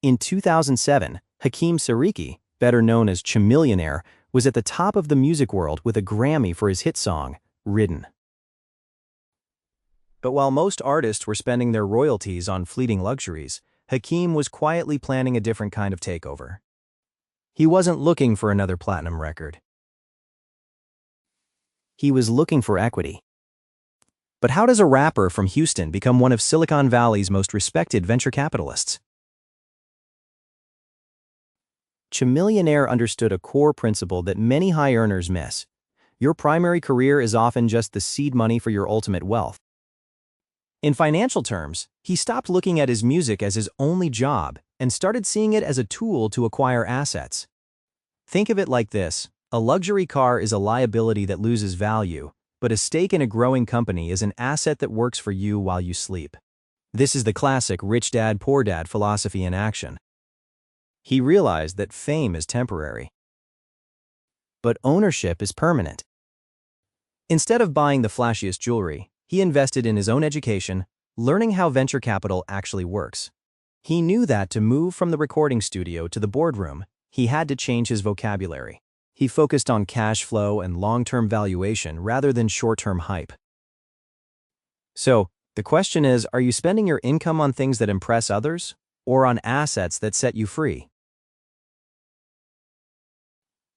In 2007, Hakeem Seriki, better known as Chamillionaire, was at the top of the music world with a Grammy for his hit song, Ridden. But while most artists were spending their royalties on fleeting luxuries, Hakeem was quietly planning a different kind of takeover. He wasn't looking for another platinum record. He was looking for equity. But how does a rapper from Houston become one of Silicon Valley's most respected venture capitalists? Chamillionaire understood a core principle that many high earners miss. Your primary career is often just the seed money for your ultimate wealth. In financial terms, he stopped looking at his music as his only job and started seeing it as a tool to acquire assets. Think of it like this: a luxury car is a liability that loses value, but a stake in a growing company is an asset that works for you while you sleep. This is the classic rich dad, poor dad philosophy in action. He realized that fame is temporary, but ownership is permanent. Instead of buying the flashiest jewelry, he invested in his own education, learning how venture capital actually works. He knew that to move from the recording studio to the boardroom, he had to change his vocabulary. He focused on cash flow and long-term valuation rather than short-term hype. So, the question is, are you spending your income on things that impress others, or on assets that set you free?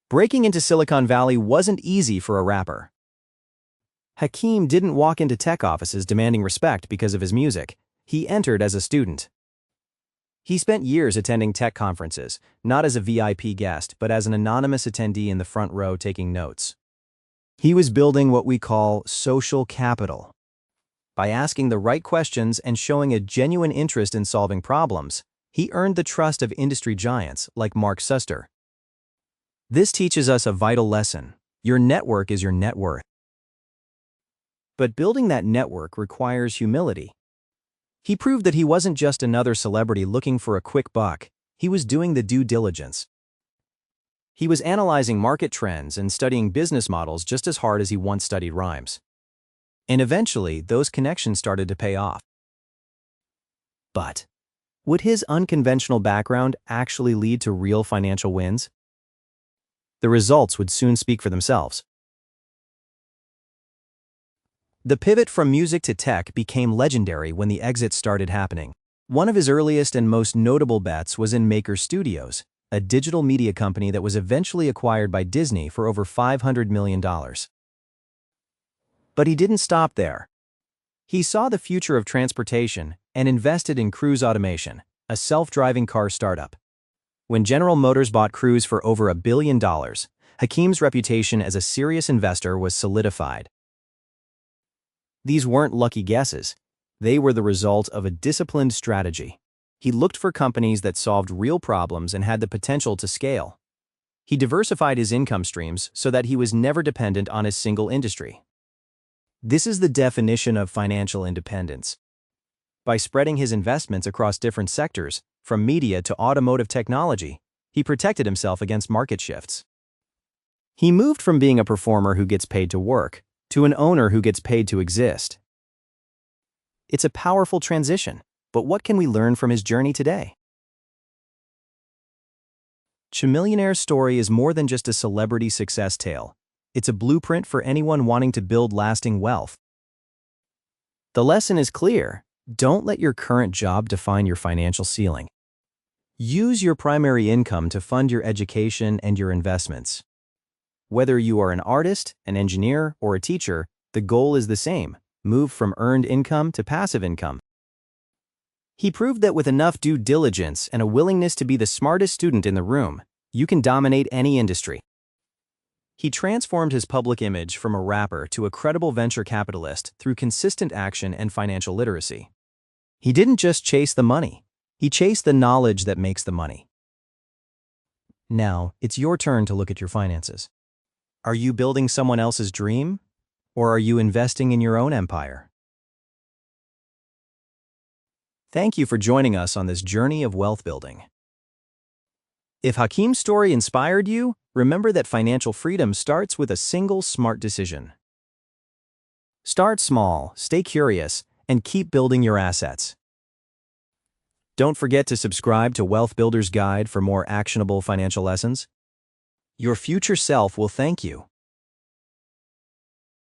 Breaking into Silicon Valley wasn't easy for a rapper. Hakeem didn't walk into tech offices demanding respect because of his music. He entered as a student. He spent years attending tech conferences, not as a VIP guest, but as an anonymous attendee in the front row taking notes. He was building what we call social capital. By asking the right questions and showing a genuine interest in solving problems, he earned the trust of industry giants like Mark Suster. This teaches us a vital lesson: your network is your net worth. But building that network requires humility. He proved that he wasn't just another celebrity looking for a quick buck. He was doing the due diligence. He was analyzing market trends and studying business models just as hard as he once studied rhymes. And eventually, those connections started to pay off. But would his unconventional background actually lead to real financial wins? The results would soon speak for themselves. The pivot from music to tech became legendary when the exits started happening. One of his earliest and most notable bets was in Maker Studios, a digital media company that was eventually acquired by Disney for over $500 million. But he didn't stop there. He saw the future of transportation and invested in Cruise Automation, a self-driving car startup. When General Motors bought Cruise for over $1 billion, Hakeem's reputation as a serious investor was solidified. These weren't lucky guesses. They were the result of a disciplined strategy. He looked for companies that solved real problems and had the potential to scale. He diversified his income streams so that he was never dependent on a single industry. This is the definition of financial independence. By spreading his investments across different sectors, from media to automotive technology, he protected himself against market shifts. He moved from being a performer who gets paid to work to an owner who gets paid to exist. It's a powerful transition, but what can we learn from his journey today? Chamillionaire's story is more than just a celebrity success tale. It's a blueprint for anyone wanting to build lasting wealth. The lesson is clear: don't let your current job define your financial ceiling. Use your primary income to fund your education and your investments. Whether you are an artist, an engineer, or a teacher, the goal is the same: move from earned income to passive income. He proved that with enough due diligence and a willingness to be the smartest student in the room, you can dominate any industry. He transformed his public image from a rapper to a credible venture capitalist through consistent action and financial literacy. He didn't just chase the money. He chased the knowledge that makes the money. Now, it's your turn to look at your finances. Are you building someone else's dream, or are you investing in your own empire? Thank you for joining us on this journey of wealth building. If Hakeem's story inspired you, remember that financial freedom starts with a single smart decision. Start small, stay curious, and keep building your assets. Don't forget to subscribe to Wealth Builder's Guide for more actionable financial lessons. Your future self will thank you.